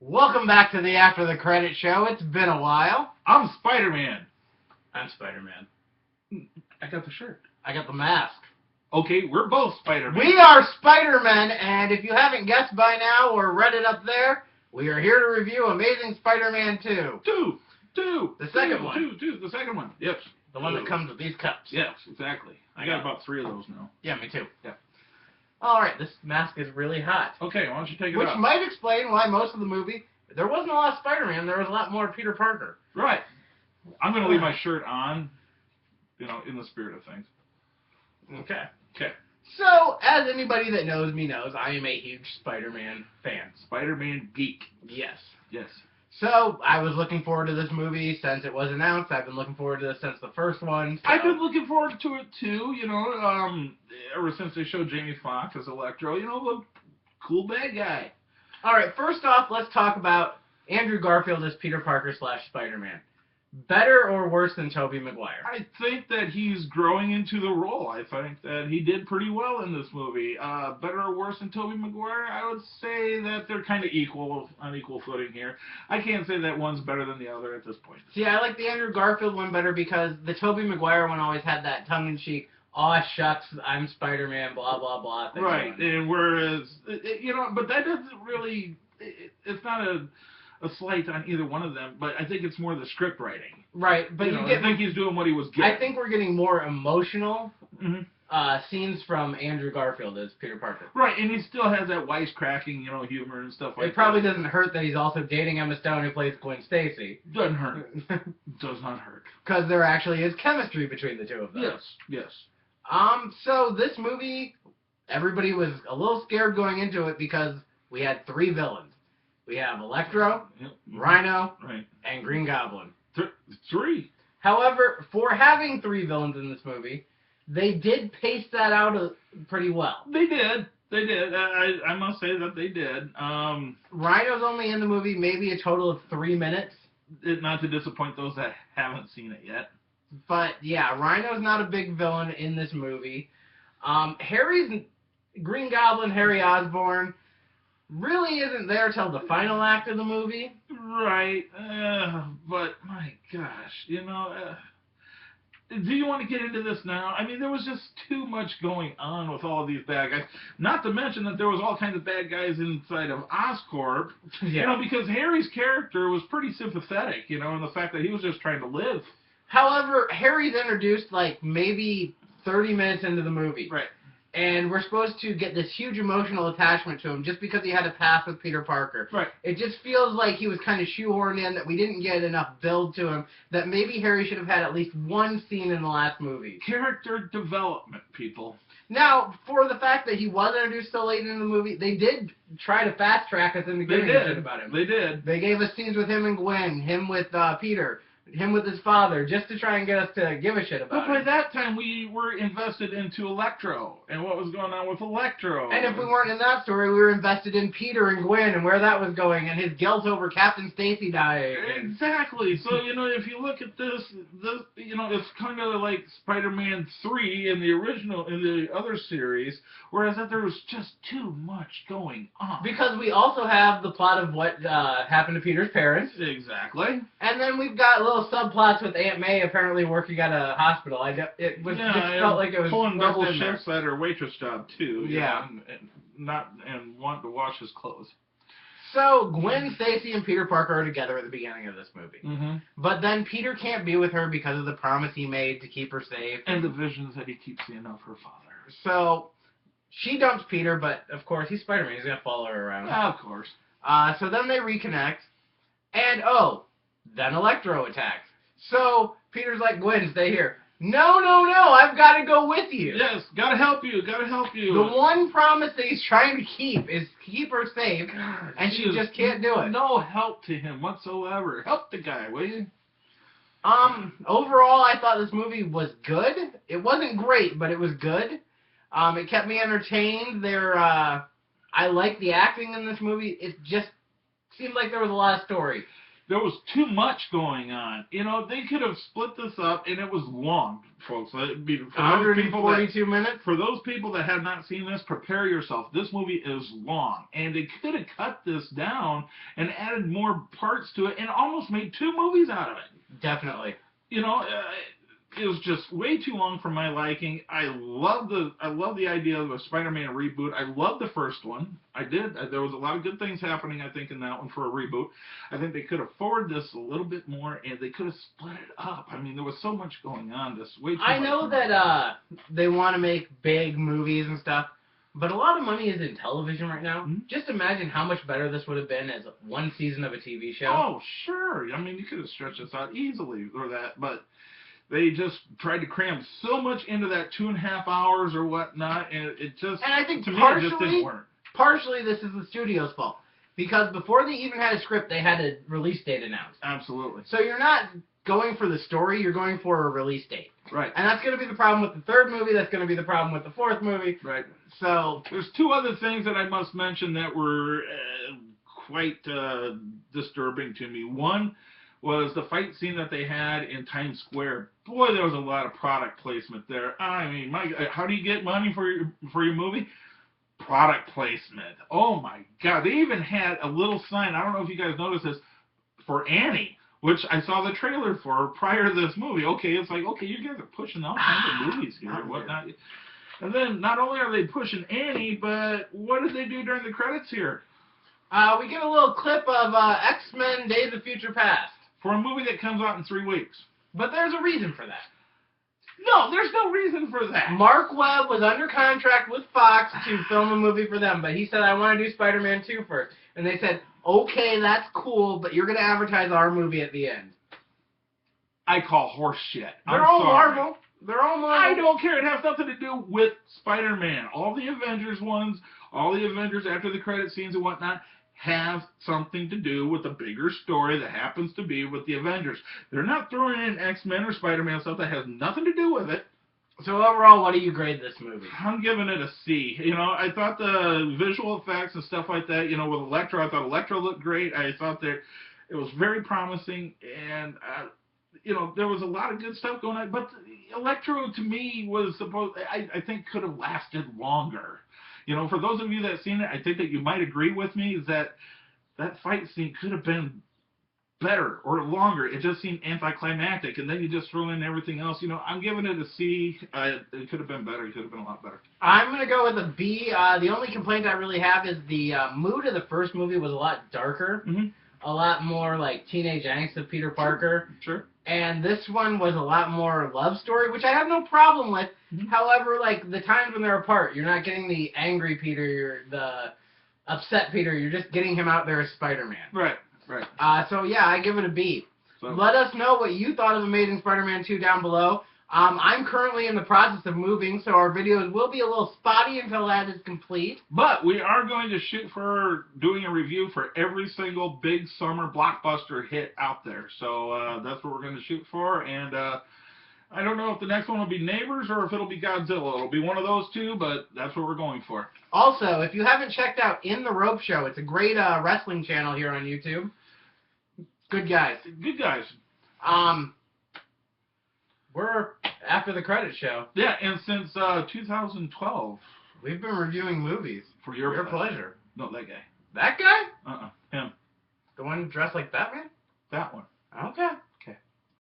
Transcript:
Welcome back to the After the Credit Show. It's been a while. I'm Spider-Man. I'm Spider-Man. I got the shirt. I got the mask. Okay, we're both Spider-Man. We are Spider-Man, and if you haven't guessed by now or read it up there, we are here to review Amazing Spider-Man 2. The second one. Yes. The one that comes with these cups. Yes, exactly. I got about 3 of those now. Yeah, me too. Yeah. Alright, this mask is really hot. Okay, why don't you take it Which off? might explain why most of the movie, there wasn't a lot of Spider-Man, there was a lot more Peter Parker. Right. I'm going to leave my shirt on, in the spirit of things. Okay. Okay. So, as anybody that knows me knows, I am a huge Spider-Man fan. Spider-Man geek. Yes. Yes. So, I was looking forward to this movie since it was announced. I've been looking forward to this since the first one. So. I've been looking forward to it too, ever since they showed Jamie Foxx as Electro, the cool bad guy. Alright, first off, let's talk about Andrew Garfield as Peter Parker / Spider-Man. Better or worse than Tobey Maguire? I think that he's growing into the role. I think that he did pretty well in this movie. Better or worse than Tobey Maguire? I would say that they're kind of on equal footing here. I can't say that one's better than the other at this point. See, I like the Andrew Garfield one better because the Tobey Maguire one always had that tongue-in-cheek, aw shucks, I'm Spider-Man, blah, blah, blah thing. Right, and whereas, but that doesn't really, it's not a slight on either one of them, but I think it's more the script writing. Right, but I think he's doing what he was getting. I think we're getting more emotional scenes from Andrew Garfield as Peter Parker. Right, and he still has that wisecracking, humor and stuff like that. It probably doesn't hurt that he's also dating Emma Stone, who plays Gwen Stacy. Doesn't hurt. Does not hurt. Because there actually is chemistry between the two of them. Yes. So this movie, everybody was a little scared going into it because we had 3 villains. We have Electro, Rhino, and Green Goblin. 3. However, for having 3 villains in this movie, they did pace that out pretty well. They did. I must say that they did. Rhino's only in the movie maybe a total of 3 minutes. Not to disappoint those that haven't seen it yet. But, yeah, Rhino's not a big villain in this movie. Green Goblin, Harry Osborn, really isn't there till the final act of the movie. Right. But, my gosh, do you want to get into this now? I mean, there was just too much going on with all of these bad guys. Not to mention that there was all kinds of bad guys inside of Oscorp. Yeah. Because Harry's character was pretty sympathetic, in the fact that he was just trying to live. However, Harry's introduced, maybe 30 minutes into the movie. Right. And we're supposed to get this huge emotional attachment to him just because he had a past with Peter Parker. Right. It just feels like he was kind of shoehorned in, that we didn't get enough build to him, that maybe Harry should have had at least one scene in the last movie. Character development, people. Now, for the fact that he was introduced so late in the movie, they did try to fast-track us into giving a shit about him. They did. They gave us scenes with him and Gwen, him with Peter, him with his father, just to try and get us to give a shit about But by him. that time, we were invested into Electro and what was going on with Electro. And if we weren't in that story, we were invested in Peter and Gwen and where that was going and his guilt over Captain Stacy dying. Exactly. So, if you look at this, it's kind of like Spider-Man 3 in the other series, whereas that there was just too much going on. Because we also have the plot of what happened to Peter's parents. Exactly. And then we've got little subplots with Aunt May apparently working at a hospital. It felt like it was pulling double in there. shifts at her waitress job too. Yeah. And want to wash his clothes. So Gwen Stacy and Peter Parker are together at the beginning of this movie. Mm-hmm. But then Peter can't be with her because of the promise he made to keep her safe. And the visions that he keeps seeing of her father. So she dumps Peter, but of course he's Spider-Man. He's going to follow her around. Of course. So then they reconnect. And then Electro attacks. So Peter's like, Gwen, stay here. No, I've got to go with you. Yes, gotta help you. The one promise that he's trying to keep is keep her safe, God, and she just can't do it. No help to him whatsoever. Help the guy, will you? Overall, I thought this movie was good. It wasn't great, but it was good. It kept me entertained. I liked the acting in this movie. It just seemed like there was a lot of story. there was too much going on. You know, they could have split this up, and it was long, folks. It'd be, for 142 minutes? For those people that have not seen this, prepare yourself. This movie is long, and they could have cut this down and added more parts to it and almost made 2 movies out of it. Definitely. You know, it was just way too long for my liking. I love the idea of a Spider-Man reboot. I love the first one. I did. There was a lot of good things happening, I think, in that one for a reboot. I think they could afford this a little bit more, and they could have split it up. I mean, there was so much going on. This way too I much know that they want to make big movies and stuff, but a lot of money is in television right now. Mm-hmm. Just imagine how much better this would have been as one season of a TV show. Oh, sure. I mean, you could have stretched this out easily or that, but they just tried to cram so much into that 2.5 hours or whatnot, and it just, and I think to me, it just didn't work. Partially, this is the studio's fault. Because before they even had a script, they had a release date announced. Absolutely. So you're not going for the story, you're going for a release date. Right. And that's going to be the problem with the 3rd movie, that's going to be the problem with the 4th movie. Right. So there's 2 other things that I must mention that were quite disturbing to me. One was the fight scene that they had in Times Square. Boy, there was a lot of product placement there. I mean, how do you get money for your movie? Product placement. Oh my God! They even had a little sign. I don't know if you guys noticed this, for Annie, which I saw the trailer for prior to this movie. Okay, it's like, okay, you guys are pushing all kinds of movies here and whatnot. And then not only are they pushing Annie, but what did they do during the credits here? we get a little clip of X-Men Days of Future Past. For a movie that comes out in 3 weeks. But there's a reason for that. No, there's no reason for that. Mark Webb was under contract with Fox to film a movie for them, but he said, I want to do Spider-Man 2 first. And they said, okay, that's cool, but you're going to advertise our movie at the end. I call horse shit. They're all Marvel. They're all Marvel. I don't care. It has nothing to do with Spider-Man. All the Avengers ones, all the Avengers after the credit scenes and whatnot, have something to do with a bigger story that happens to be with the Avengers. They're not throwing in X-Men or Spider-Man stuff that has nothing to do with it. So overall, what do you grade this movie? I'm giving it a C. You know, I thought the visual effects and stuff like that, you know, with Electro, I thought Electro looked great. I thought that it was very promising, and you know, there was a lot of good stuff going on. But Electro, to me, was supposed, I think, could have lasted longer. You know, for those of you that have seen it, I think that you might agree with me, is that fight scene could have been better or longer. It just seemed anticlimactic, and then you just throw in everything else. You know, I'm giving it a C. It could have been better. It could have been a lot better. I'm going to go with a B. The only complaint I really have is the mood of the first movie was a lot darker. Mm-hmm. A lot more like teenage angst of Peter Parker. Sure. And this one was a lot more love story, which I have no problem with. Mm-hmm. However, like, the times when they're apart, you're not getting the angry Peter, the upset Peter. You're just getting him out there as Spider-Man. Right, right. So, yeah, I give it a B. So, let us know what you thought of Amazing Spider-Man 2 down below. I'm currently in the process of moving, so our videos will be a little spotty until that is complete. But we are going to shoot for doing a review for every single big summer blockbuster hit out there. So that's what we're going to shoot for. And I don't know if the next one will be Neighbors or if it'll be Godzilla. It'll be one of those two, but that's what we're going for. Also, if you haven't checked out In the Rope Show, it's a great wrestling channel here on YouTube. Good guys. Good guys. We're after the credit show. Yeah, and since 2012. We've been reviewing movies. For your pleasure. No, that guy. That guy? Him. The one dressed like Batman? That one. Okay.